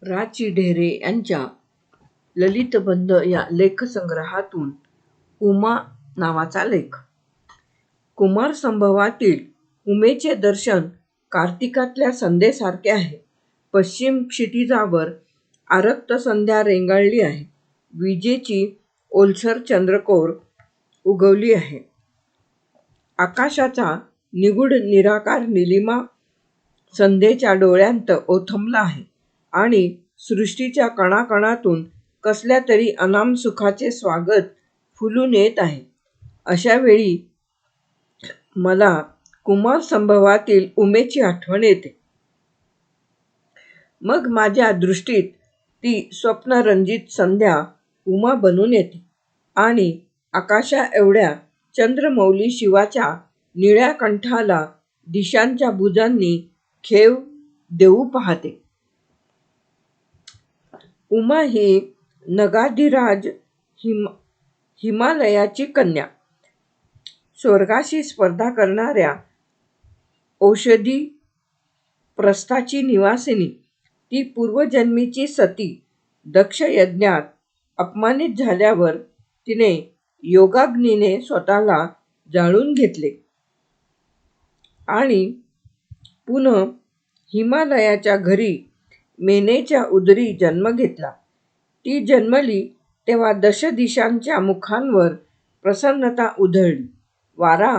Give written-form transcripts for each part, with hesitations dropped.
रा. चि. ढेरे यांच्या ललितबंध या लेखसंग्रहातून उमा नावाचा लेख. कुमारसंभवातील उमेचे दर्शन कार्तिकातल्या संध्येसारखे आहे. पश्चिम क्षितिजावर आरक्त संध्या रेंगाळली आहे. विजेची ओलसर चंद्रकोर उगवली आहे. आकाशाचा निगूढ निराकार निलिमा संध्येच्या डोळ्यांत ओथंबला आहे आणि सृष्टीच्या कणाकणातून कसल्या तरी अनाम सुखाचे स्वागत फुलून येत आहे. अशा वेळी मला कुमारसंभवातील उमेची आठवण येते. मग माझ्या दृष्टीत ती स्वप्नरंजित संध्या उमा बनून येते आणि आकाशा एवढ्या चंद्रमौली शिवाच्या निळ्या कंठाला दिशांच्या भुजांनी खेव देऊ पाहते. उमा ही नगाधिराज हिमालयाची कन्या, स्वर्गाशी स्पर्धा करणाऱ्या औषधी प्रस्थाची निवासिनी. ती पूर्वजन्मीची सती. दक्ष यज्ञात अपमानित झाल्यावर तिने योगाग्नीने स्वतःला जाळून घेतले आणि पुनः हिमालयाच्या घरी मेनेच्या उदरी जन्म घेतला. ती जन्मली तेव्हा दशदिशांच्या मुखांवर प्रसन्नता उधळली. वारा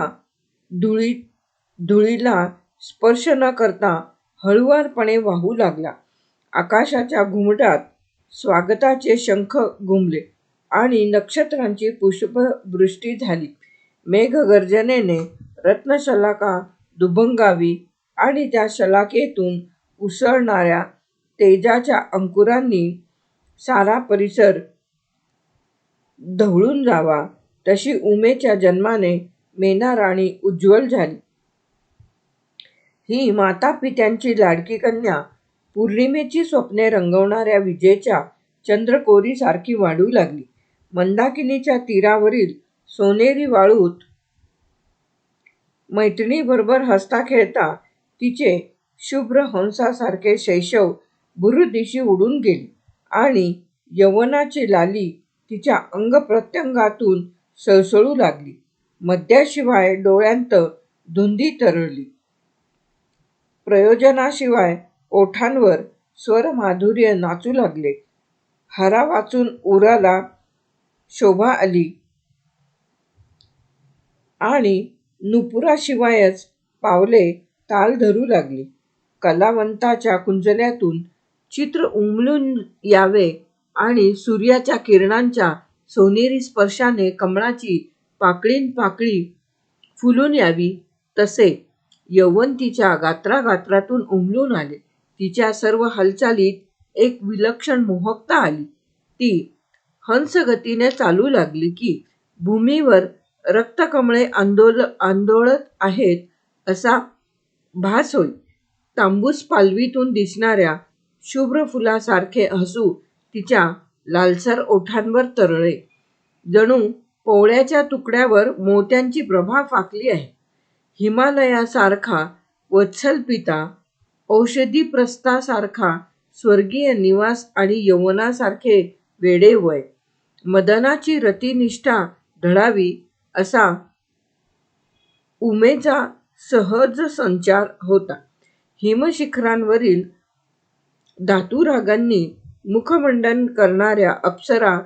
धुळीला स्पर्श न करता हळुवारपणे वाहू लागला. आकाशाच्या घुमटात स्वागताचे शंख घुमले आणि नक्षत्रांची पुष्पवृष्टी झाली. मेघगर्जनेने रत्नशलाका दुभंगावी आणि त्या शलाकेतून उसळणाऱ्या तेजाच्या अंकुरांनी सारा परिसर ढवळून जावा तशी उमेच्या जन्माने मेना राणी उज्ज्वल झाली. ही मातापित्यांची लाडकी कन्या पौर्णिमेची स्वप्ने रंगवणाऱ्या विजेच्या चंद्रकोरीसारखी वाढू लागली. मंदाकिनीच्या तीरावरील सोनेरी वाळूत मैत्रिणीबरोबर हसता खेळता तिचे शुभ्र हंसासारखे शैशव भूर्दिशी उडून गेले आणि यौवनाची लाली तिच्या अंगप्रत्यंगातून सळसळू लागली. मद्याशिवाय डोळ्यांत धुंदी तरळली. प्रयोजनाशिवाय ओठांवर स्वरमाधुर्य नाचू लागले. हारा वाचून उराला शोभा आली आणि नुपुराशिवायच पावले ताल धरू लागली. कलावंताच्या कुंजल्यातून चित्र उमलून यावे आणि सूर्याच्या किरणांच्या सोनेरी स्पर्शाने कमळाची पाकळीनपाकळी फुलून यावी तसे यौवन तिच्या गात्रागात्रातून उमलून आले. तिच्या सर्व हालचालीत एक विलक्षण मोहकता आली. ती हंसगतीने चालू लागली की भूमीवर रक्तकमळे आंदोळत आहेत असा भास होई. तांबूस पालवीतून दिसणाऱ्या शुभ्र फुलासारखे हसू तिच्या लालसर ओठांवर तरळे. जणू पोवळ्याच्या तुकड्यावर मोत्यांची प्रभा फाकली आहे. हिमालयासारखा वत्सल पिता, औषधीप्रस्थासारखा स्वर्गीय निवास आणि यौवनासारखे वेडे वय, मदनाची रतिनिष्ठा ढळावी असा उमेचा सहज संचार होता. हिमशिखरांवरील धातुरागांनी मुखमंडन करणाऱ्या अप्सरा,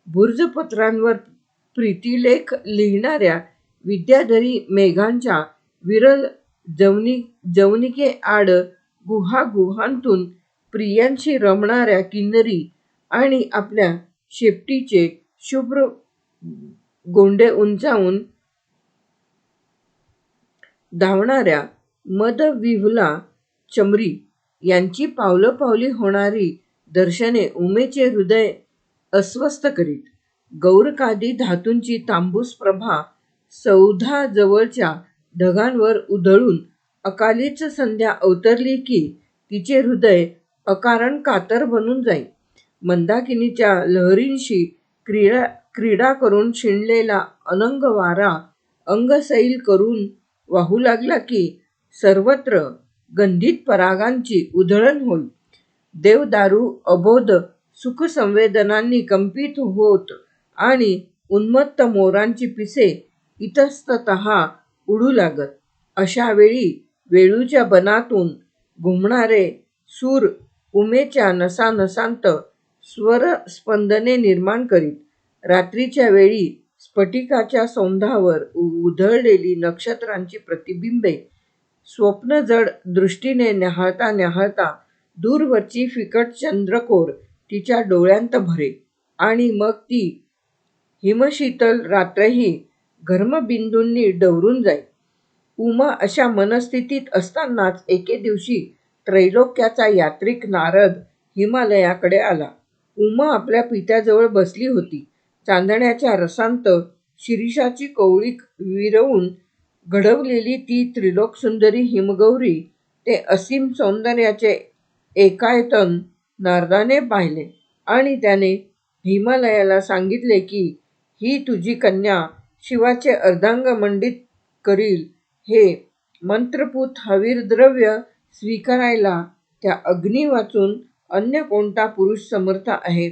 भुर्जपत्रांवर प्रीतिलेख लिहिणाऱ्या विद्याधरी मेघांच्या विरल जवनिकेआड गुहागुहांतून प्रियांशी रमणाऱ्या किन्नरी आणि आपल्या शेपटीचे शुभ्र गोंडे उंचावून धावणाऱ्या मदविह्वला चमरी यांची पावलोपावली होणारी दर्शने उमेचे हृदय अस्वस्थ करीत. गौरकादी धातूंची तांबूस प्रभा सौधाजवळच्या ढगांवर उधळून अकालीच संध्या अवतरली की तिचे हृदय अकारण कातर बनून जाई. मंदाकिनीच्या लहरींशी क्रीडा करून शिणलेला अनंग वारा अंगसैल करून वाहू लागला की सर्वत्र गंधित परागांची उधळण होई. देवदारू अबोध सुखसंवेदनांनी कंपित होत आणि उन्मत्त मोरांची पिसे इतस्ततः उडू लागत. अशा वेळी वेळूच्या बनातून घुमणारे सूर उमेच्या नसानसांत स्वरस्पंदने निर्माण करीत. रात्रीच्या वेळी स्फटिकाच्या सौंधावर उधळलेली नक्षत्रांची प्रतिबिंबे स्वप्नजड दृष्टीने न्याहाळता न्याहाळता दूरवरची फिकट चंद्रकोर तिच्या डोळ्यांत भरे आणि मग ती हिमशीतल रात्रही घर्मबिंदूंनी डवरून जाई. उमा अशा मनस्थितीत असतानाच एके दिवशी त्रैलोक्याचा यात्रिक नारद हिमालयाकडे आला. उमा आपल्या पित्याजवळ बसली होती. चांदण्याच्या रसांत शिरीषाची कवळी विरवून घडवलेली ती त्रिलोकसुंदरी हिमगौरी ते असीम सौंदर्याचे एकायतन नारदाने पाहिले आणि त्याने हिमालयाला सांगितले की ही तुझी कन्या शिवाचे अर्धांग मंडित करील. हे मंत्रपूत हवीरद्रव्य स्वीकारायला त्या अग्नी वाचून अन्य कोणता पुरुष समर्थ आहे?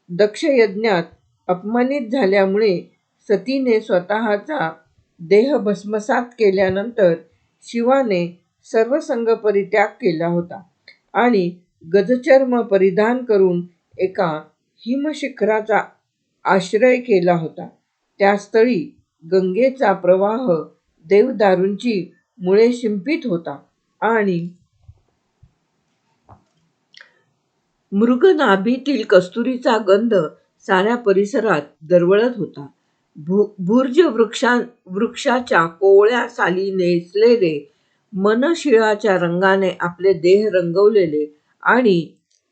दक्षयज्ञात अपमानित झाल्यामुळे सतीने स्वतःचा देह भस्मसात केल्यानंतर शिवाने सर्वसंग परित्याग केला होता आणि गजचर्म परिधान करून एका हिमशिखराचा आश्रय केला होता. त्या स्थळी गंगेचा प्रवाह देवदारूंची मुळे शिंपित होता आणि मृगनाभीतील कस्तुरीचा गंध साऱ्या परिसरात दरवळत होता. भुर्ज वृक्षाच्या कोवळ्या साली नेसलेले, मनशिळाच्या रंगाने आपले देह रंगवलेले आणि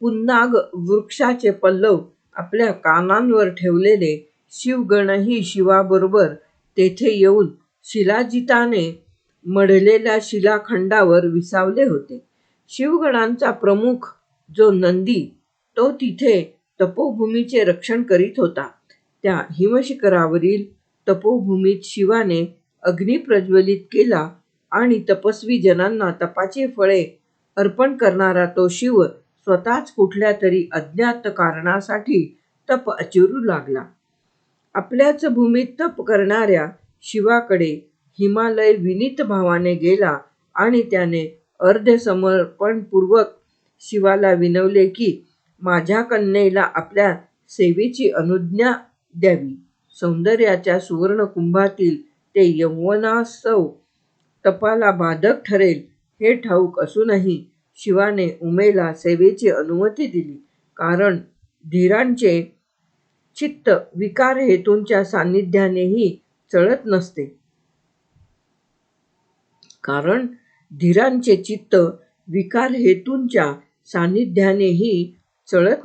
पुन्नाग वृक्षाचे पल्लव आपल्या कानांवर ठेवलेले शिवगणही शिवाबरोबर तेथे येऊन शिलाजिताने मढलेल्या शिलाखंडावर विसावले होते. शिवगणांचा प्रमुख जो नंदी तो तिथे तपोभूमीचे रक्षण करीत होता. त्या हिमशिखरावरील तपोभूमीत शिवाने अग्नी प्रज्वलित केला आणि तपस्वी जनांना तपाची फळे अर्पण करणारा तो शिव स्वतःच कुठल्या तरी अज्ञात कारणासाठी तप आचरू लागला. आपल्याच भूमीत तप करणाऱ्या शिवाकडे हिमालय विनीत भावाने गेला आणि त्याने अर्धसमर्पणपूर्वक शिवाला विनवले की माझ्या कन्येला आपल्या सेवेची अनुज्ञा द्यावी. सौंदर्याच्या सुवर्णकुंभातील ते यौवनास्तव तपाला बाधक ठरेल हे ठाऊक असूनही शिवाने उमेला सेवेची अनुमती दिली, कारण धीरांचे चित्त विकार हेतूंच्या सान्निध्यानेही चळत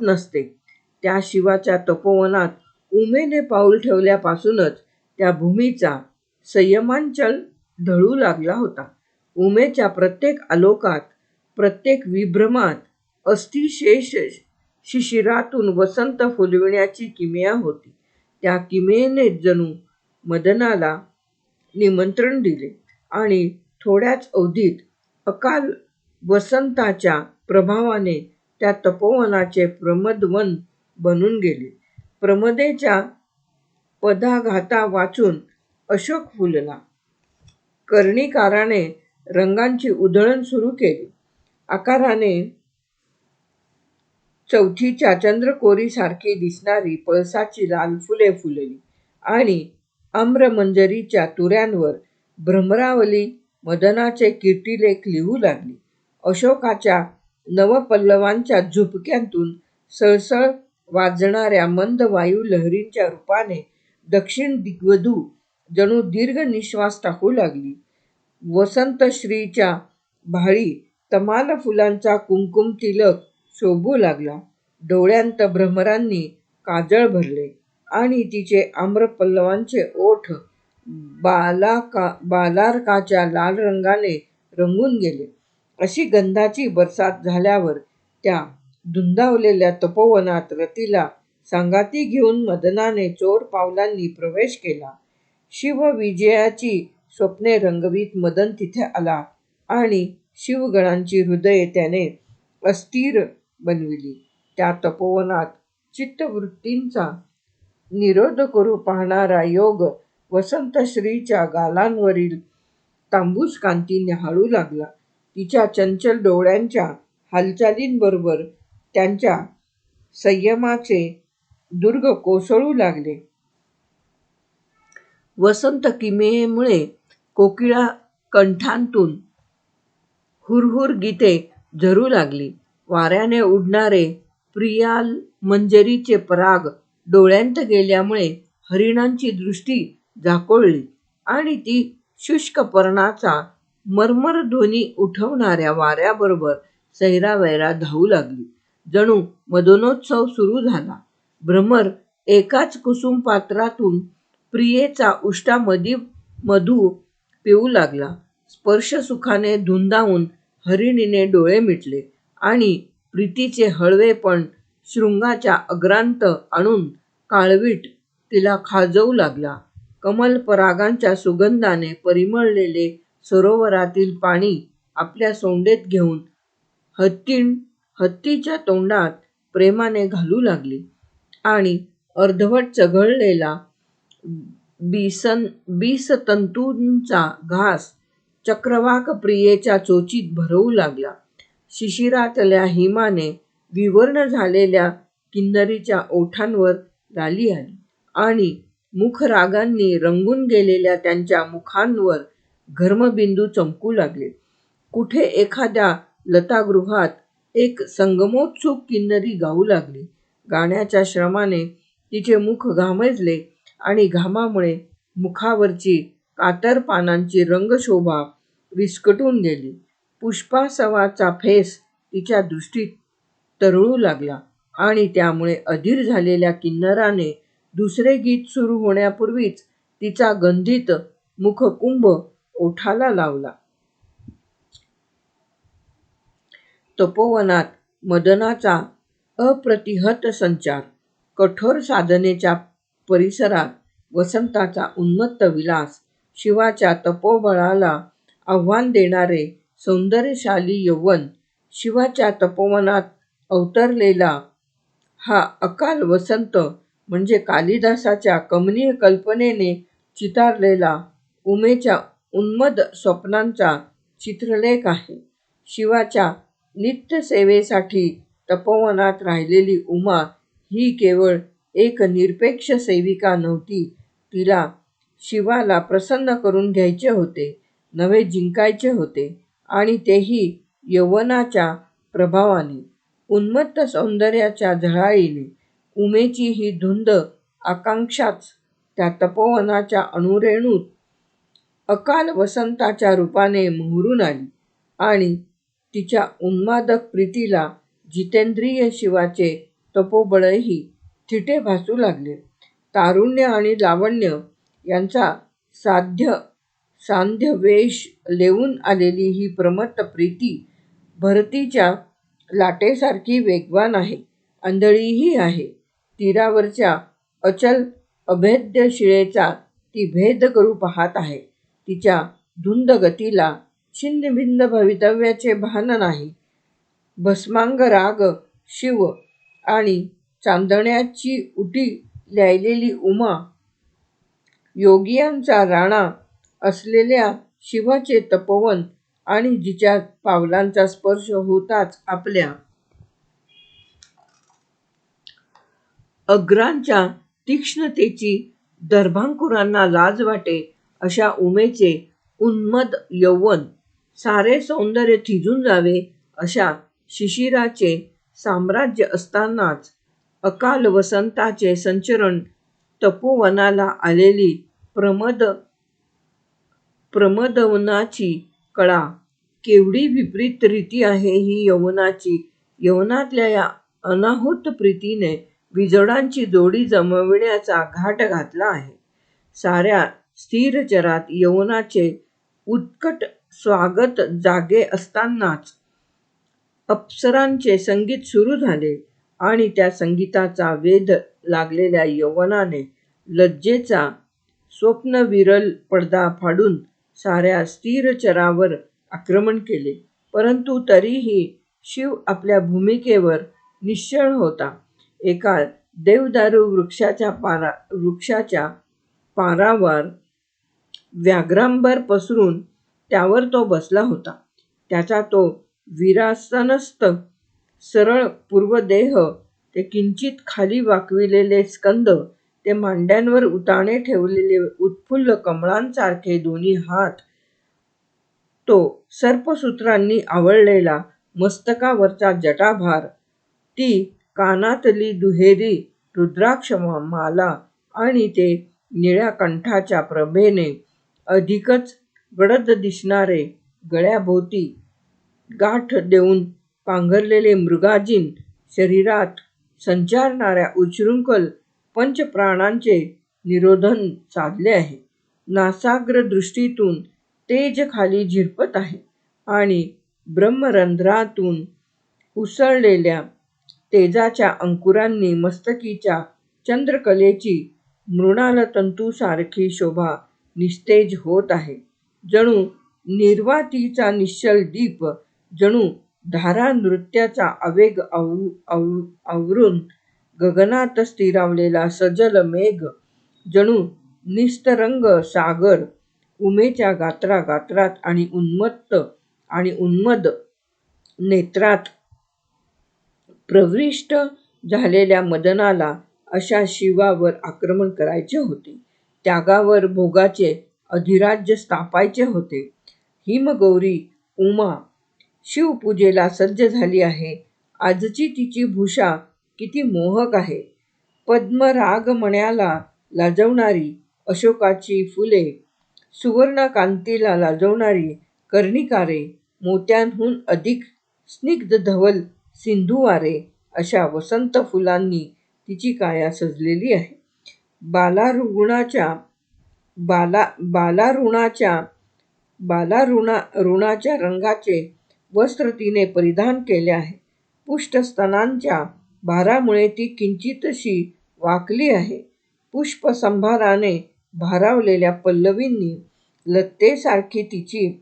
नसते. त्या शिवाच्या तपोवनात उमेने पाऊल ठेवल्यापासूनच त्या भूमीचा संयमांचल ढळू लागला होता. उमेच्या प्रत्येक आलोकात, प्रत्येक विभ्रमात अस्थिशेष शिशिरातून वसंत फुलविण्याची किमया होती. त्या किमयेनेच जणू मदनाला निमंत्रण दिले आणि थोड्याच अवधीत अकाल वसंताच्या प्रभावाने त्या तपोवनाचे प्रमदवन बनून गेले. प्रमदेच्या पदाघाता वाचून अशोक फुलला. कर्णिकाराने रंगांची उधळण सुरू केली. आकाराने चौथीच्या चंद्रकोरीसारखी दिसणारी पळसाची लाल फुले फुलली आणि आम्रमंजरीच्या तुऱ्यांवर भ्रमरावली मदनाचे कीर्तिलेख लिहू लागली. अशोकाच्या नवपल्लवांच्या झुपक्यांतून सळसळ वाजणाऱ्या मंद वायू लहरींच्या रूपाने दक्षिण दिग्वधू जणू दीर्घ निश्वास टाकू लागली. वसंतश्रीच्या भाळी तमाल फुलांचा कुंकुम तिलक शोभू लागला. डोळ्यांत भ्रमरांनी काजळ भरले आणि तिचे आम्रपल्लवांचे ओठ बालार्काच्या लाल रंगाने रंगून गेले. अशी गंधाची बरसात झाल्यावर त्या धुंदावलेल्या तपोवनात रतीला सांगाती घेऊन मदनाने चोर पावलांनी प्रवेश केला. शिवविजयाची स्वप्ने रंगवीत मदन तिथे आला आणि शिवगणांची हृदये त्याने अस्थिर बनविली. त्या तपोवनात चित्तवृत्तींचा निरोध करू पाहणारा योग वसंतश्रीच्या गालांवरील तांबूस कांती न्याहाळू लागला. तिच्या चंचल डोळ्यांच्या हालचालींबरोबर त्यांच्या संयमाचे दुर्ग कोसळू लागले. वसंत किमयेमुळे कोकिळा कंठांतून हुरहुर गीते झरू लागली. वाऱ्याने उडणारे प्रियाल मंजरीचे पराग डोळ्यांत गेल्यामुळे हरिणांची दृष्टी झाकोळली आणि ती शुष्क पर्णाचा मर्मर ध्वनी उठवणाऱ्या वाऱ्याबरोबर सैरावैरा धावू लागली. जणू मदनोत्सव सुरू झाला. भ्रमर एकाच कुसुम पात्रातून प्रियेचा उष्टामधी मधू पिऊ लागला. स्पर्शसुखाने धुंदावून हरिणीने डोळे मिटले आणि प्रीतीचे हळवेपण शृंगाच्या अग्रांत आणून काळवीट तिला खाजवू लागला. कमलपरागांच्या सुगंधाने परिमळलेले सरोवरातील पाणी आपल्या सोंडेत घेऊन हत्तीच्या तोंडात प्रेमाने घालू लागली आणि अर्धवट चघळलेला बीसतंतूंचा घास चक्रवाक प्रियेच्या चोचीत भरवू लागला. शिशिरातल्या हिमाने विवर्ण झालेल्या किन्नरीच्या ओठांवर लाली आली आणि मुखरागांनी रंगून गेलेल्या त्यांच्या मुखांवर घर्मबिंदू चमकू लागले. कुठे एखाद्या लतागृहात एक संगमोत्सुक किन्नरी गाऊ लागली. गाण्याच्या श्रमाने तिचे मुख घामजले आणि घामामुळे मुखावरची कातर पानांची रंगशोभा विस्कटून गेली. पुष्पासवाचा फेस तिच्या दृष्टीत तरळू लागला आणि त्यामुळे अधीर झालेल्या किन्नराने दुसरे गीत सुरू होण्यापूर्वीच तिचा गंधित मुखकुंभ ओठाला लावला. तपोवनात मदनाचा अप्रतिहत संचार. कठोर साधनेच्या परिसरात वसंताचा उन्मत्त विलास. शिवाच्या तपोबळाला आव्हान देणारे सौंदर्यशाली यौवन. शिवाच्या तपोवनात अवतरलेला हा अकाल वसंत म्हणजे कालिदासाच्या कमनीय कल्पनेने चितारलेला उमेच्या उन्मद स्वप्नांचा चित्रलेख आहे. शिवाच्या नित्यसेवेसाठी तपोवनात राहिलेली उमा ही केवळ एक निरपेक्ष सेविका नव्हती. तिला शिवाला प्रसन्न करून घ्यायचे होते, नवे जिंकायचे होते आणि तेही यौवनाच्या प्रभावाने, उन्मत्त सौंदर्याच्या झळाळीने. उमेची ही धुंद आकांक्षाच त्या तपोवनाच्या अणुरेणूत अकाल वसंताच्या रूपाने मोहरून आली आणि तिच्या उन्मादक प्रीतीला जितेंद्रिय शिवाचे तपोबळही थिटे भासू लागले. तारुण्य आणि लावण्य यांचा सांध्य वेश लेवून आलेली ही प्रमत्त प्रीती भरतीच्या लाटेसारखी वेगवान आहे, आंधळीही आहे. तीरावरच्या अचल अभेद्य शिळेचा ती भेद करू पाहत आहे. तिच्या धुंद गतीला छिन्नभिन्न भवितव्याचे भान नाही. भस्मांग राग शिव आणि चांदण्याची उटी ल्यालेली उमा, योगियांचा राणा असलेल्या शिवाचे तपोवन आणि जिच्या पावलांचा स्पर्श होताच आपल्या अग्रांच्या तीक्ष्णतेची दर्भांकुरांना लाज वाटे अशा उमेचे उन्मद यौवन, सारे सौंदर्य थिजून जावे अशा शिशिराचे साम्राज्य असतानाच अकाल वसंताचे संचरण, तपोवनाला आलेली प्रमदवनाची कळा. केवढी विपरीत रीती आहे ही यौवनाची. यौवनातल्या या अनाहूत प्रीतीने विजोडांची जोडी जमविण्याचा घाट घातला आहे. साऱ्या स्थिर चरात यौवनाचे उत्कट स्वागत जागे असतानाच अप्सरांचे संगीत सुरू झाले आणि त्या संगीताचा वेध लागलेल्या यौवनाने लज्जेचा स्वप्नविरल पडदा फाडून साऱ्या स्थिर चरावर आक्रमण केले. परंतु तरीही शिव आपल्या भूमिकेवर निश्चळ होता. एका देवदारू वृक्षाच्या पारावर व्याघ्रांबर पसरून त्यावर तो बसला होता. त्याचा तो विरासनस्त सरळ पूर्वदेह, ते किंचित खाली वाकविलेले स्कंद, ते मांड्यांवर उताने ठेवलेले उत्फुल्ल कमळांसारखे दोन्ही हात, तो सर्पसूत्रांनी आवळलेला मस्तकावरचा जटाभार, ती कानातली दुहेरी रुद्राक्ष माला आणि ते निळ्या कंठाच्या प्रभेने अधिकच गडद दिसणारे गळ्याभोवती गाठ देऊन पांघरलेले मृगाजीन शरीरात संचारणाऱ्या उच्छृंखल पंचप्राणांचे निरोधन साधले आहे. नासाग्र दृष्टीतून तेज खाली झिरपत आहे आणि ब्रह्मरंध्रातून उसळलेल्या तेजाच्या अंकुरांनी मस्तकीच्या चंद्रकलेची मृणाल तंतूसारखी शोभा निस्तेज होत आहे. जणू निर्वातीचा निश्चल दीप, जणू धारा नृत्याचा आवेग आवरून गगनात स्थिरावलेला सजल मेघ, जणू निस्तरंग सागर उमेच्या गात्रात आणि उन्मद नेत्रात प्रविष्ट झालेल्या मदनाला अशा शिवावर आक्रमण करायचे होते. त्यागावर भोगाचे अधिराज्य स्थापायचे होते. हिमगौरी उमा शिवपूजेला सज्ज झाली आहे. आजची तिची भूषा किती मोहक आहे. पद्मरागमण्याला लाजवणारी अशोकाची फुले, सुवर्णकांतीला लाजवणारी कर्णिकारे, मोत्यांहून अधिक स्निग्ध धवल सिंधुवारे, अशा वसंत फुलांनी तिची काया सजलेली आहे. बालारुणाच्या रंगाचे वस्त्र तिने परिधान केले आहे. पुष्टस्तनांच्या भारामुळे ती किंचितशी वाकली आहे. पुष्पसंभाराने भारावलेल्या पल्लवींनी लतेसारखी तिची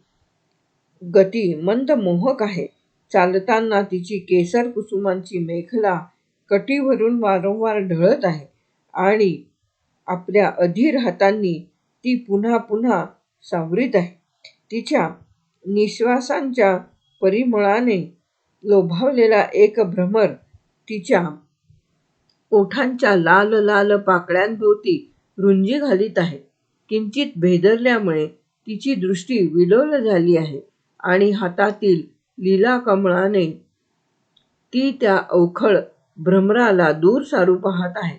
गती मंदमोहक आहे. चालताना तिची केसर कुसुमांची मेखला कटीवरून वारंवार ढळत आहे आणि आपल्या अधीर हातांनी ती पुन्हा पुन्हा सावरीत आहे. तिच्या निश्वासांच्या परिमळाने लोभावलेला एक भ्रमर तिच्या ओठांच्या लाल लाल पाकळ्यांभोवती रुंजी घालीत आहे. किंचित भेदरल्यामुळे तिची दृष्टी विलोल झाली आहे आणि हातातील लीलाकमळाने ती त्या अवखळ भ्रमराला दूर सारू पाहत आहे.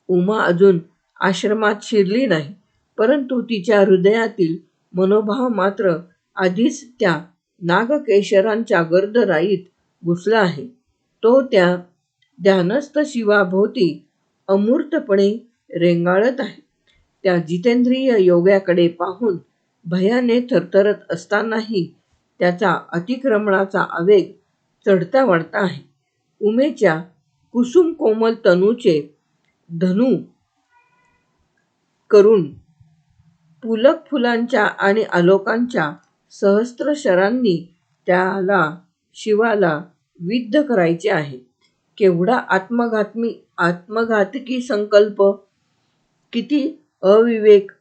उमा अजून आश्रमात शिरली नाही, परंतु तिच्या हृदयातील मनोभाव मात्र आधीच त्या नागकेशरांच्या गर्द राईत घुसला आहे. तो त्या ध्यानस्थ शिवाभोवती अमूर्तपणे रेंगाळत आहे. त्या जितेंद्रिय योग्याकडे पाहून भयाने थरथरत असतानाही त्याचा अतिक्रमणाचा आवेग चढता वाढता आहे. उमेच्या कुसुम कोमल तनूचे धनु करून पुलक फुलांच्या आणि आलोकांच्या सहस्त्र शरांनी त्याला शिवाला विद्ध करायचे आहे. केवढा आत्मघातकी संकल्प, किती अविवेक!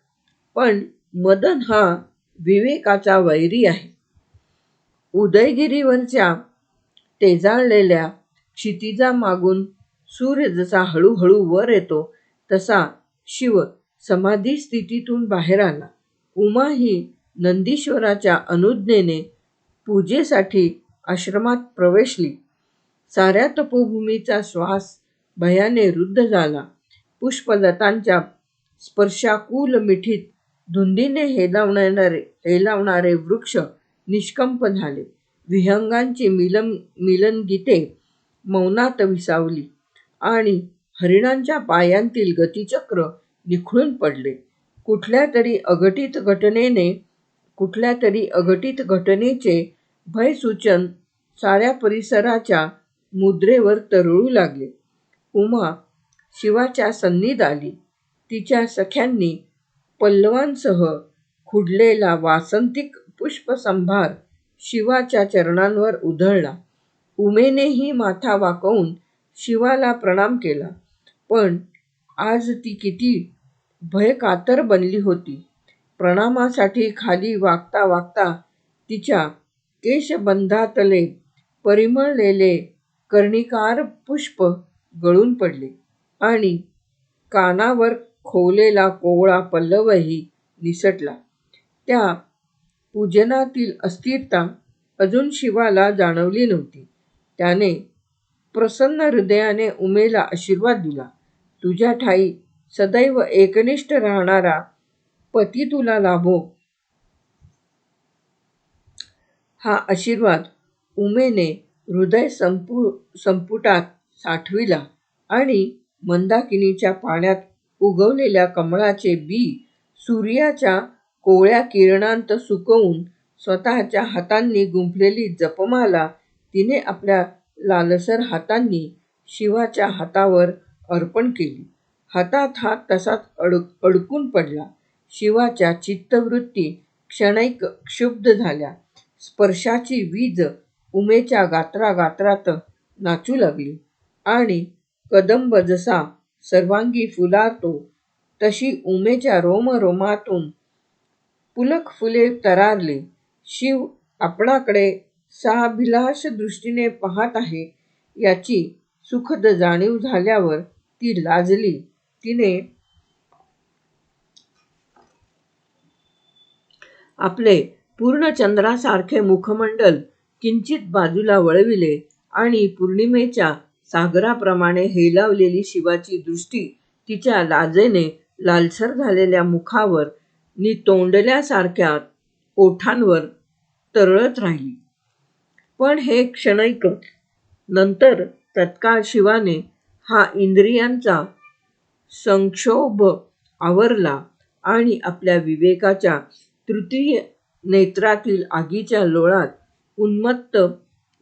पण मदन हा विवेकाचा वैरी आहे. उदयगिरीवरच्या तेजाळलेल्या क्षितिजामागून सूर्य जसा हळूहळू वर येतो, तसा शिव समाधी स्थितीतून बाहेर आला. उमा ही नंदीश्वराच्या अनुज्ञेने पूजेसाठी आश्रमात प्रवेशली. साऱ्या तपोभूमीचा श्वास भयाने रुद्ध झाला. पुष्पलतांच्या स्पर्शाकुल मिठीत धुंदीने हेलावणारे वृक्ष निष्कंप झाले. विहंगांची मिलनगीते मौनात विसावली आणि हरिणांच्या पायांतील गतिचक्र निखळून पडले. कुठल्या तरी अघटित घटनेचे भयसूचन साऱ्या परिसराच्या मुद्रेवर तरळू लागले. उमा शिवाच्या सन्नीत आली. तिच्या सख्यांनी पल्लवांसह खुडलेला वासंतिक पुष्पसंभार शिवाच्या चरणांवर उधळला. उमेनेही माथा वाकवून शिवाला प्रणाम केला. पण आज ती किती भयकातर बनली होती. प्रणामासाठी खाली वागता वागता तिच्या केशबंधातले परिमळलेले कर्णिकार पुष्प गळून पडले आणि कानावर खोवलेला कोवळा पल्लवही निसटला. त्या पूजनातील अस्थिरता अजून शिवाला जाणवली नव्हती. त्याने प्रसन्न हृदयाने उमेला आशीर्वाद दिला. तुझ्या ठायी सदैव एकनिष्ठ राहणारा पती तुला लाभो. हा आशीर्वाद उमेने हृदय संपुटात साठविला आणि मंदाकिनीच्या पाण्यात उगवलेल्या कमळाचे बी सूर्याच्या कोवळ्या किरणांत सुकवून स्वतःच्या हातांनी गुंफलेली जपमाला तिने आपल्या लालसर हातांनी शिवाच्या हातावर अर्पण केली. हातात हात तसाच अडकून पडला. शिवाच्या चित्तवृत्ती क्षणैक क्षुब्ध झाल्या. स्पर्शाची वीज उमेच्या गात्रागात्रात नाचू लागली आणि कदंब जसा सर्वांगी फुलारतो तशी उमेच्या रोमरोमातून पुलक फुले तरारली. शिव आपणाकडे साभिलाष दृष्टीने पाहत आहे याची सुखद जाणीव झाल्यावर ती लाजली. तिने आपले पूर्णचंद्रासारखे मुखमंडल किंचित बाजूला वळविले आणि पौर्णिमेच्या सागराप्रमाणे हेलावलेली शिवाची दृष्टी तिच्या लाजेने लालसर झालेल्या मुखावर नि तोंडल्यासारख्या ओठांवर तरळत राहिली. पण हे क्षणैक. नंतर तत्काळ शिवाने हा इंद्रियांचा संक्षोभ आवरला आणि आपल्या विवेकाच्या तृतीय नेत्रातील आगीच्या लोळात उन्मत्त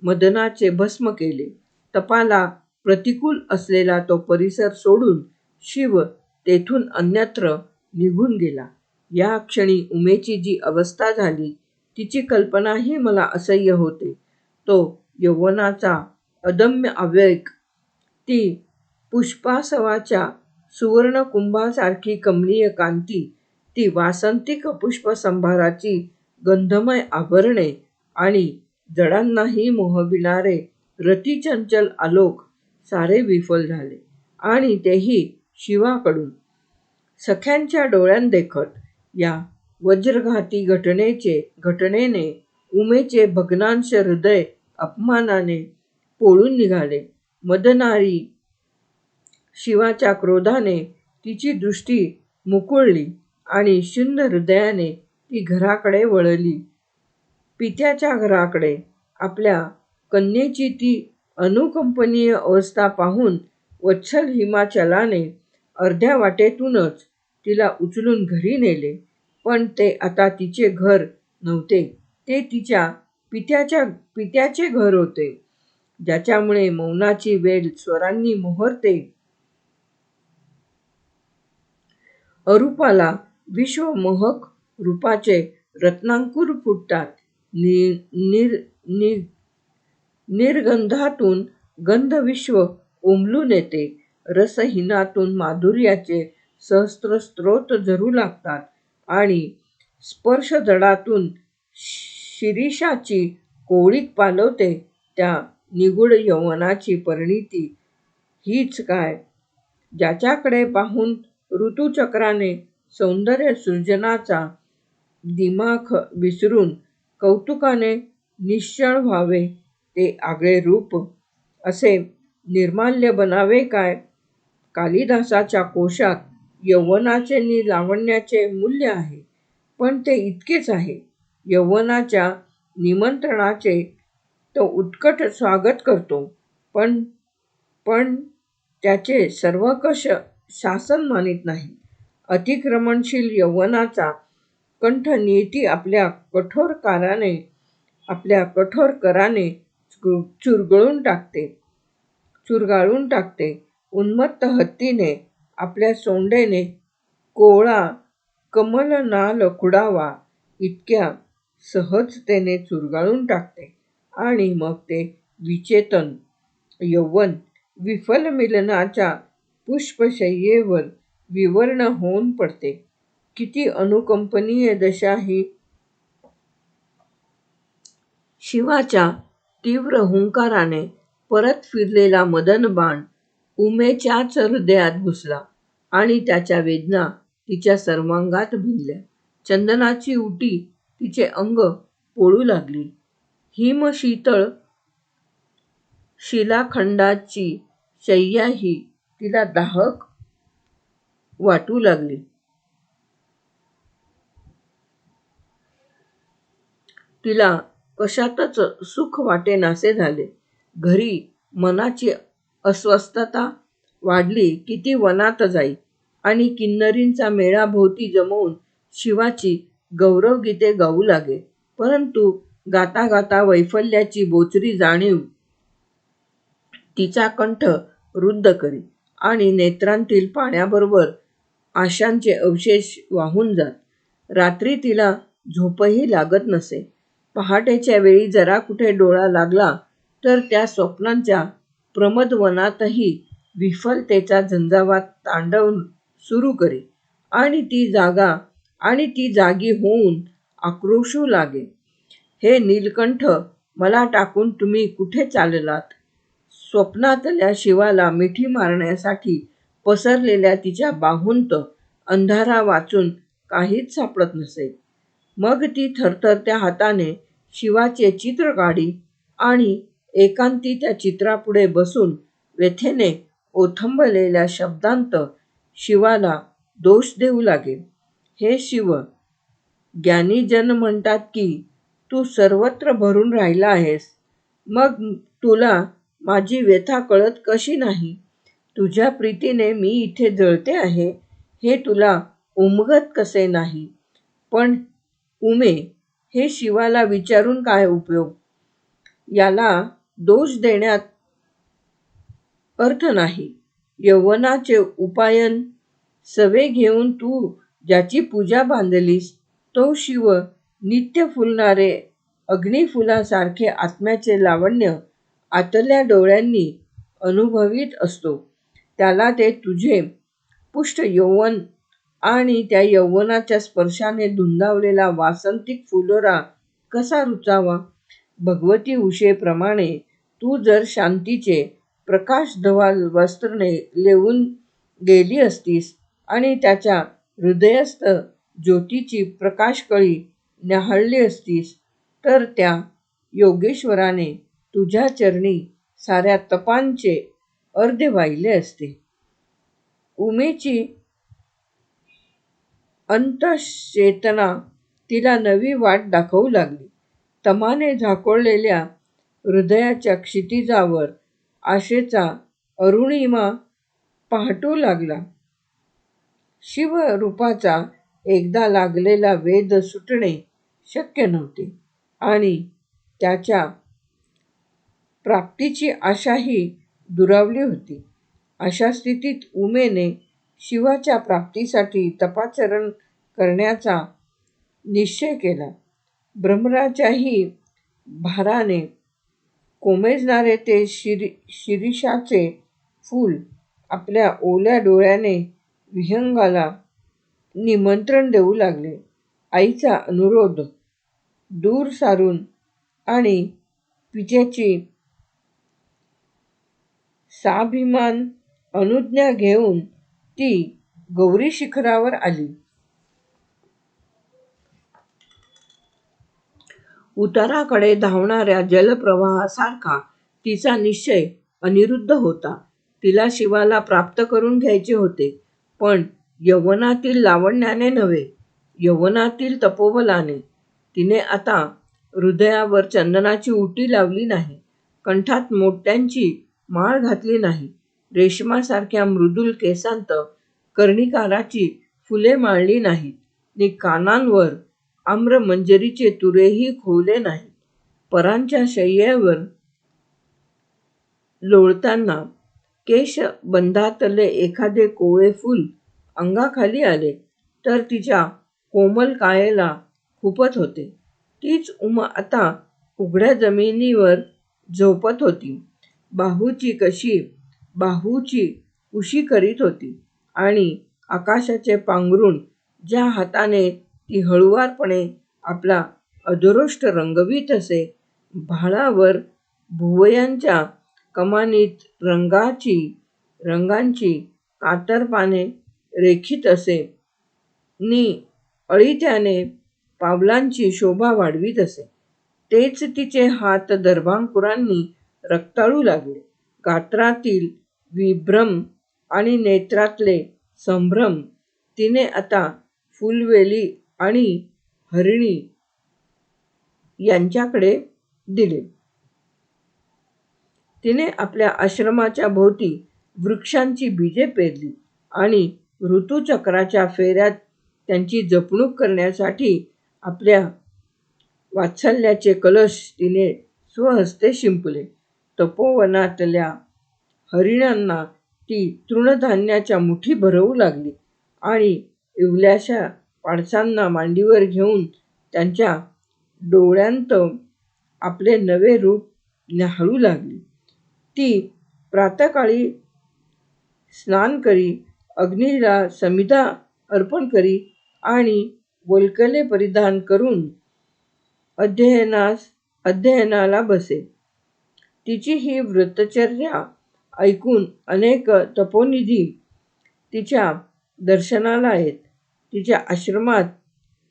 मदनाचे भस्म केले. तपाला प्रतिकूल असलेला तो परिसर सोडून शिव तेथून अन्यत्र निघून गेला. या क्षणी उमेची जी अवस्था झाली तिची कल्पनाही मला असह्य होते. तो यौवनाचा अदम्य आवेग, ती पुष्पासवाच्या सुवर्णकुंभासारखी कमनीय कांती, ती वासंतिक पुष्पसंभाराची गंधमय आभरणे आणि जडांनाही मोहविणारे रतिचंचल आलोक सारे विफल झाले आणि तेही शिवाकडून. सख्यांच्या डोळ्यांदेखत या वज्रघाती घटनेने उमेचे भग्नांश हृदय अपमानाने पोळून निघाले. मदनारी शिवाच्या क्रोधाने तिची दृष्टी मुकुळली आणि शून्य हृदयाने ती घराकडे वळली. पित्याच्या घराकडे. आपल्या कन्येची ती अनुकंपनीय अवस्था पाहून वत्सल हिमाचलाने अर्ध्या वाटेतूनच तिला उचलून घरी नेले. पण ते आता तिचे घर नव्हते. ते तिच्या पित्याचे घर होते, ज्याच्यामुळे मौनाची वेल स्वरांनी मोहरते. अरूपाला विश्वमोहक रूपाचे रत्नांकुर फुटतात. निर्गंधातून गंधविश्व उमलून येते. रसहीनातून माधुर्याचे सहस्र स्रोत झरू लागतात आणि स्पर्शजडातून शिरीषाची कोवळीक पालवते. त्या निगूढ यौवनाची परिणती हीच काय, ज्याच्याकडे पाहून ऋतुचक्राने सौंदर्यसृजनाचा दिमाख विसरून कौतुकाने निश्चळ व्हावे. ते आगळे रूप असे निर्माल्य बनावे काय. कालिदासाच्या कोशात यौवनाचे नि लावण्याचे मूल्य आहे, पण ते इतकेच आहे. यौवनाच्या निमंत्रणाचे तो उत्कट स्वागत करतो, पण त्याचे सर्वंकष शासन मानित नाही. अतिक्रमणशील यौवनाचा कंठ नियती आपल्या कठोर कराने चुरगाळून टाकते. उन्मत्त हत्तीने आपल्या सोंडेने कोवळा कमलनाल खुडावा इतक्या सहजतेने चुरगाळून टाकते आणि मग ते विचेतन यौवन विफल मिलनाच्या पुष्पशय्येवर विवर्ण होऊन पडते. किती अनुकंपनीय दशा ही! शिवाच्या तीव्र हुंकाराने परत फिरलेला मदनबाण उमेच्याच हृदयात घुसला आणि त्याच्या वेदना तिच्या सर्वांगात भिनल्या. चंदनाची उटी तिचे अंग पोळू लागली. हिमशीतळ शिलाखंडाची शय्याही तिला दाहक वाटू लागली. तिला कशातच सुख वाटेनासे झाले. घरी मनाची अस्वस्थता वाढली की ती वनात जाई आणि किन्नरींचा मेळाभोवती जमवून शिवाची गौरवगीते गाऊ लागे. परंतु गाता गाता वैफल्याची बोचरी जाणीव तिचा कंठ रुद्ध करी आणि नेत्रांतील पाण्याबरोबर आशांचे अवशेष वाहून जात. रात्री तिला झोपही लागत नसे. पहाटेच्या वेळी जरा कुठे डोळा लागला तर त्या स्वप्नांच्या प्रमदवनातही विफलतेचा झंझावात तांडव सुरू करी आणि ती जागी होऊन आक्रोशू लागे, "हे नीलकंठ, मला टाकून तुम्ही कुठे चाललात? स्वप्नातल्या शिवाला मिठी मारण्यासाठी पसरलेल्या तिच्या बाहूंत अंधारा वाचून काहीच सापडत नसे. मग ती थरथरत्या हाताने शिवाचे चित्र काढी आणि एकांती त्या चित्रापुढे बसून व्यथेने ओथंबलेल्या शब्दांत शिवाला दोष देऊ लागे. "हे शिव, ज्ञानीजन म्हणतात की तू सर्वत्र भरून राहिला आहेस. मग तुला माझी व्यथा कळत कशी नाही? तुझ्या प्रीतीने मी इथे जळते आहे हे तुला उमगत कसे नाही? पण उमे, हे शिवाला विचारून काय उपयोग? याला दोष देण्यात अर्थ नाही. यौवनाचे उपायन सवे घेऊन तू ज्याची पूजा बांधलीस तो शिव नित्य फुलणारे अग्निफुलासारखे आत्म्याचे लावण्य आतल्या डोळ्यांनी अनुभवीत असतो. त्याला ते तुझे पुष्ट यौवन आणि त्या यौवनाच्या स्पर्शाने धुंदावलेला वासंतिक फुलोरा कसा रुचावा? भगवती उषेप्रमाणे तू जर शांतीचे प्रकाशधवल वस्त्र लेवून गेली असतीस आणि त्याच्या हृदयस्थ ज्योतीची प्रकाशकळी न्याहाळली असतीस तर त्या योगेश्वराने तुझ्या चरणी साऱ्या तपांचे अर्धे वाहिले असते." उमेची अंतश्चेतना तिला नवी वाट दाखवू लागली. तमाने झाकोळलेल्या हृदयाच्या क्षितिजावर आशेचा अरुणिमा पहाटू लागला. शिवरूपाचा एकदा लागलेला वेध सुटणे शक्य नव्हते आणि त्याच्या प्राप्तीची आशाही दुरावली होती. अशा स्थितीत उमेने शिवाच्या प्राप्तीसाठी तपाचरण करण्याचा निश्चय केला. भ्रमराच्याही भाराने कोमेजणारे ते शिरीषाचे फूल आपल्या ओल्या डोळ्याने विहंगाला निमंत्रण देऊ लागले. आईचा अनुरोध दूर सारून आणि पित्याची साभिमान अनुज्ञा घेऊन ती गौरी शिखरावर आली. उताराकडे धावणाऱ्या जलप्रवाहासारखा तिचा निश्चय अनिरुद्ध होता. तिला शिवाला प्राप्त करून घ्यायचे होते, पण यौवनातील लावण्याने नव्हे, यौवनातील तपोबलाने. तिने आता हृदयावर चंदनाची उटी लावली नाही, कंठात मोत्यांची माळ घातली नाही, रेशमासारख्या मृदुल केसांत कर्णिकाराची फुले माळली नाहीत नि कानांवर आम्रमंजरीचे तुरेही खोवले नाहीत. परांच्या शय्येवर लोळताना केशबंधातले एखादे कोवळे फूल अंगाखाली आले तर तिच्या कोमल कायेला खुपत होते. तीच उमा आता उघड्या जमिनीवर झोपत होती. बाहूची उशी करीत होती आणि आकाशाचे पांघरूण ज्या हाताने ती हळुवारपणे आपला अधरोष्ट रंगवीत असे, भाळावर भुवयांच्या कमानीत रंगांची कातर पाने रेखीत असे, नि अळीत्याने पावलांची शोभा वाढवीत असे, तेच तिचे हात दर्भांकुरांनी रक्ताळू लागले. गात्रातील विभ्रम आणि नेत्रातले संभ्रम तिने आता फुलवेली आणि हरिणी यांच्याकडे दिले. तिने आपल्या आश्रमाच्या भोवती वृक्षांची बीजे पेरली आणि ऋतुचक्राच्या फेऱ्यात त्यांची जपणूक करण्यासाठी आपल्या वात्सल्याचे कलश तिने स्वहस्ते शिंपले. तपोवनातल्या हरिणांना ती तृणधान्याच्या मुठी भरवू लागली आणि इवल्याशा पाडसांना मांडीवर घेऊन त्यांच्या डोळ्यांत आपले नवे रूप न्याहाळू लागली. ती प्रातःकाळी स्नान करी, अग्नीला समिधा अर्पण करी आणि वल्कले परिधान करून अध्ययनाला बसे. तिची ही व्रतचर्या ऐकून अनेक तपोनिधी तिच्या दर्शनाला येत. तिच्या आश्रमात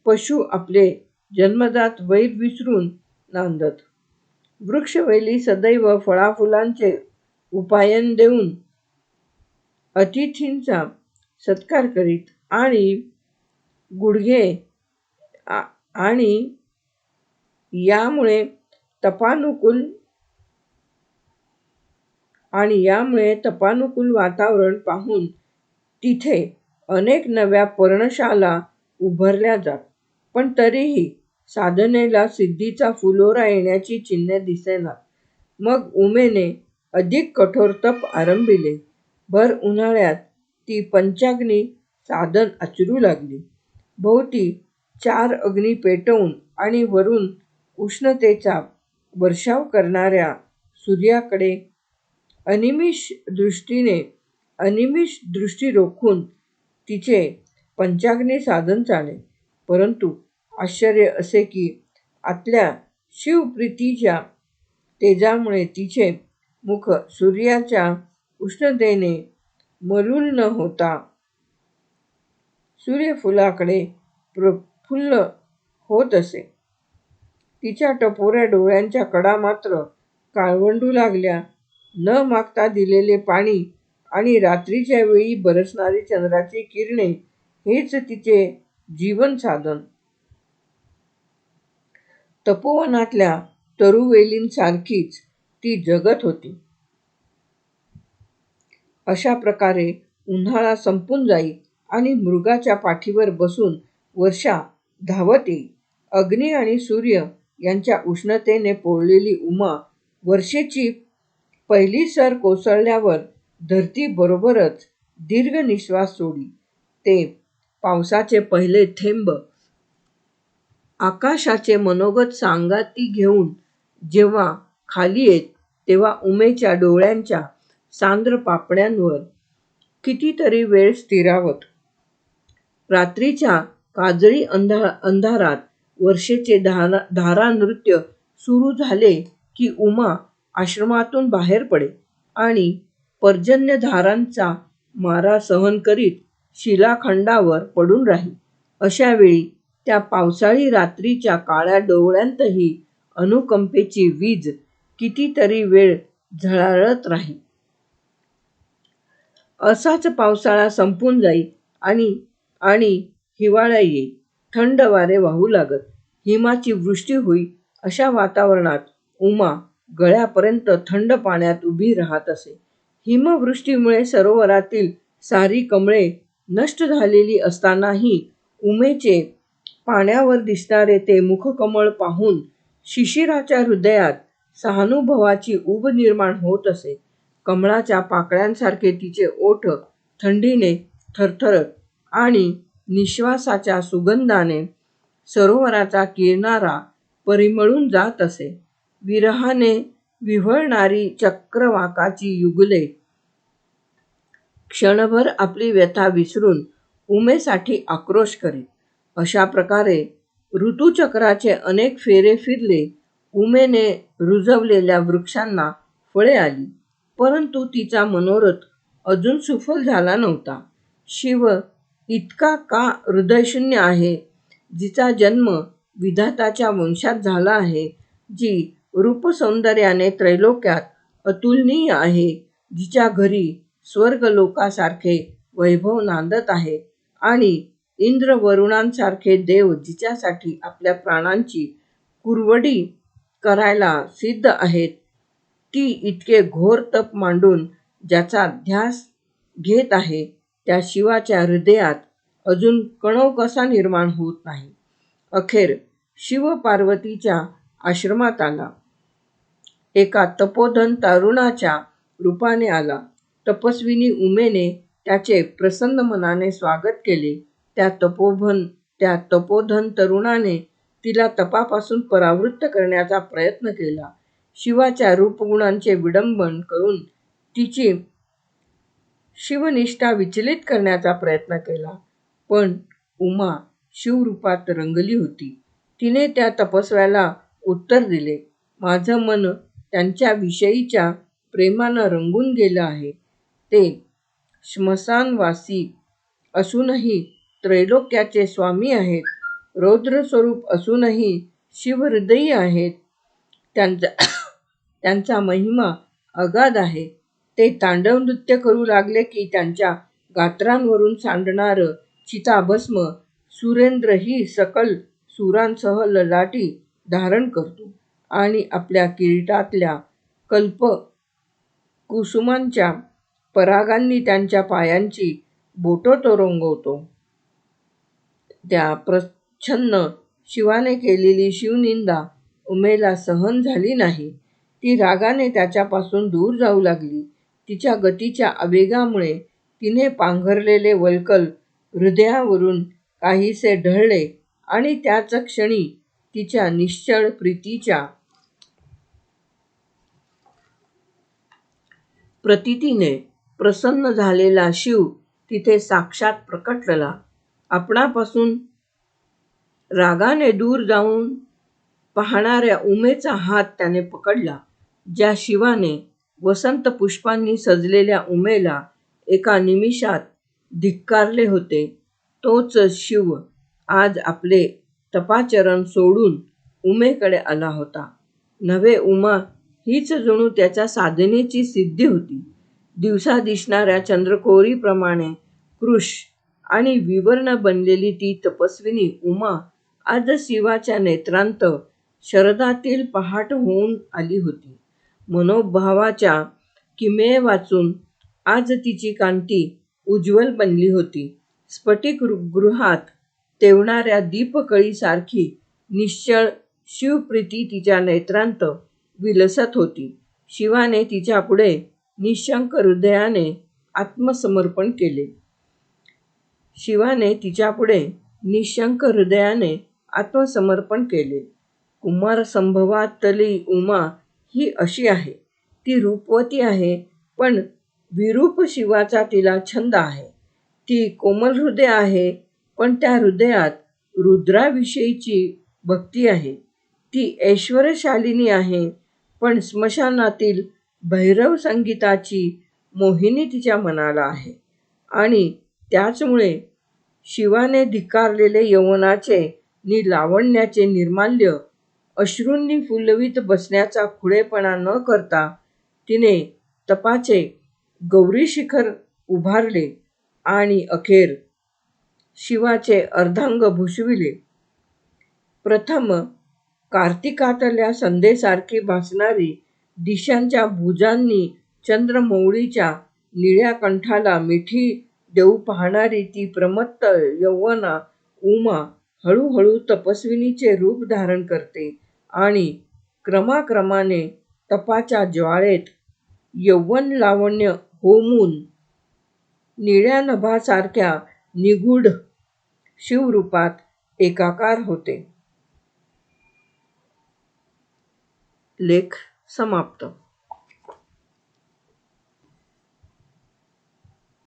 पशु आपले जन्मजात वैर विसरून नांदत. वृक्षवेली सदैव फळाफुलांचे उपायन देऊन अतिथींचा सत्कार करीत आणि यामुळे तपानुकूल वातावरण पाहून तिथे अनेक नव्या पर्णशाला उभारल्या जात. पण तरीही साधनेला सिद्धीचा फुलोरा येण्याची चिन्हे दिसेनात. मग उमेने अधिक कठोर तप आरंभिले. भर उन्हाळ्यात ती पंचाग्नी साधन आचरू लागली. भोवती 4 अग्नी पेटवून आणि वरून उष्णतेचा वर्षाव करणाऱ्या सूर्याकडे अनिमिष दृष्टी रोखून तिचे पंचाग्नी साधन चाले. परंतु आश्चर्य असे की आतल्या शिवप्रीतीच्या तेजामुळे तिचे मुख सूर्याच्या उष्णतेने मलूल न होता सूर्यफुलाकडे प्रफुल्ल होत असे. तिच्या टपोऱ्या डोळ्यांच्या कडा मात्र काळवंडू लागल्या. न मागता दिलेले पाणी आणि रात्रीच्या वेळी बरसणारी चंद्राची किरणे हेच तिचे जीवन साधन. तपोवनातल्या तरुवेलींसारखीच ती जगत होती. अशा प्रकारे उन्हाळा संपून जाई आणि मृगाच्या पाठीवर बसून वर्षा धावत येई. अग्नी आणि सूर्य यांच्या उष्णतेने पोळलेली उमा वर्षेची पहिली सर कोसळल्यावर धरतीबरोबरच दीर्घ निश्वास सोडी. ते पावसाचे पहिले थेंब आकाशाचे मनोगत सांगाती घेऊन जेव्हा खाली येत, तेव्हा उमेच्या डोळ्यांच्या सांद्र पापण्यांवर कितीतरी वेळ स्थिरावत. रात्रीच्या काजळी अंधारात वर्षेचे धारानृत्य सुरू झाले की उमा आश्रमातून बाहेर पडे आणि पर्जन्यधारांचा मारा सहन करीत शिलाखंडावर पडून राही. अशा वेळी त्या पावसाळी रात्रीच्या काळ्या डोळ्यांतही अनुकंपेची वीज कितीतरी वेळ झळाळत राही. असाच पावसाळा संपून जाई आणि हिवाळा येई. थंड वारे वाहू लागत. हिमाची वृष्टी होई. अशा वातावरणात उमा गळ्यापर्यंत थंड पाण्यात उभी राहत असे. हिमवृष्टीमुळे सरोवरातील सारी कमळे नष्ट झालेली असतानाही उमेचे पाण्यावर दिसणारे ते मुखकमळ पाहून शिशिराच्या हृदयात सहानुभवाची ऊब निर्माण होत असे. कमळाच्या पाकळ्यांसारखे तिचे ओठ थंडीने थरथरत आणि निश्वासाच्या सुगंधाने सरोवराचा किरणारा परिमळून जात असे. विरहाने विव्हळणारी चक्रवाकाची युगले क्षणभर आपली व्यथा विसरून उमेसाठी आक्रोश करीत. अशा प्रकारे ऋतुचक्राचे अनेक फेरे फिरले. उमेने रुजवलेल्या वृक्षांना फळे आली, परंतु तिचा मनोरथ अजून सुफल झाला नव्हता. शिव इतका का हृदयशून्य आहे, जिचा जन्म विधाताच्या वंशात झाला आहे, जी रूपसौंदर्याने त्रैलोक्यात अतुलनीय आहे, जिच्या घरी स्वर्गलोकासारखे वैभव नांदत आहे आणि इंद्र वरुणांसारखे देव जिच्यासाठी आपल्या प्राणांची कुरवडी करायला सिद्ध आहेत, ती इतके घोर तप मांडून ज्याचा ध्यास घेत आहे, त्या शिवाच्या हृदयात अजून कणव कसा निर्माण होत नाही. अखेर शिव पार्वतीच्या आश्रमात आला. एका तपोधन तरुणाच्या रूपाने आला. तपस्विनी उमेने त्याचे प्रसन्न मनाने स्वागत केले. त्या तपोधन तरुणाने तिला तपापासून परावृत्त करण्याचा प्रयत्न केला. शिवाच्या रूपगुणांचे विडंबन करून तिची शिवनिष्ठा विचलित करण्याचा प्रयत्न केला. पण उमा शिवरूपात रंगली होती. तिने त्या तपस्व्याला उत्तर दिले, माझं मन त्यांच्याविषयीच्या प्रेमानं रंगून गेलं आहे. ते श्मशानवासी असूनही त्रैलोक्याचे स्वामी आहेत. रौद्रस्वरूप असूनही शिवहृदयी आहेत. त्यांचा महिमा अगाध आहे. ते तांडव नृत्य करू लागले की त्यांच्या गात्रांवरून सांडणारं चिताभस्म सुरेंद्रही सकल सुरांसह ललाटी धारण करतो आणि आपल्या किरीटातल्या कल्पकुसुमांच्या परागांनी त्यांच्या पायांची बोटं तरंगवतो. त्या प्रच्छन्न शिवाने केलेली शिवनिंदा उमेला सहन झाली नाही. ती रागाने त्याच्यापासून दूर जाऊ लागली. तिच्या गतीच्या आवेगामुळे तिने पांघरलेले वल्कल हृदयावरून काहीसे ढळले आणि त्याच क्षणी तिच्या निश्चळ प्रीतीच्या प्रतीतीने प्रसन्न झालेला शिव तिथे साक्षात प्रकटला. आपणापासून रागाने दूर जाऊन पाहणाऱ्या उमेचा हात त्याने पकडला. ज्या शिवाने वसंत पुष्पांनी सजलेल्या उमेला एका निमिषात धिक्कारले होते, तोच शिव आज आपले तपाचरण सोडून उमेकडे आला होता. नव्हे, उमा हीच जणू त्याच्या साधनेची सिद्धी होती. दिवसा दिसणाऱ्या चंद्रकोरीप्रमाणे कृश आणि विवर्ण बनलेली ती तपस्विनी उमा आज शिवाच्या नेत्रांत शरदातील पहाट होऊन आली होती. मनोभावाच्या किमये वाचून आज तिची कांती उज्ज्वल बनली होती. स्फटिक गृहात तेवणाऱ्या दीपकळीसारखी निश्चळ शिवप्रीती तिच्या नेत्रांत विलसत होती. शिवाने तिच्यापुढे निःशंक हृदयाने आत्मसमर्पण केले. कुमारसंभवातली उमा ही अशी आहे. ती रूपवती आहे, पण विरूप शिवाचा तिला छंद आहे. ती कोमल हृदय आहे, पण त्या हृदयात रुद्राविषयीची भक्ती आहे. ती ऐश्वर्यशालिनी आहे, पण स्मशानातील भैरव संगीताची मोहिनी तिच्या मनाला आहे. आणि त्याचमुळे शिवाने धिक्कारलेले यौवनाचे नि लावण्याचे निर्माल्य अश्रूंनी फुलवीत बसण्याचा खुळेपणा न करता तिने तपाचे गौरीशिखर उभारले आणि अखेर शिवाचे अर्धांग भूषविले. प्रथम कार्तिकातल्या संध्येसारखी भासणारी दिशांच्या भुजांनी चंद्रमौळीच्या निळ्या कंठाला मिठी देऊ पाहणारी ती प्रमत्त यौवना उमा हळूहळू तपस्विनीचे रूप धारण करते आणि क्रमाक्रमाने तपाच्या ज्वाळेत यौवन लावण्य होमून निळ्या नभासारख्या निगूढ शिवरूपात एकाकार होते. लेख समाप्त.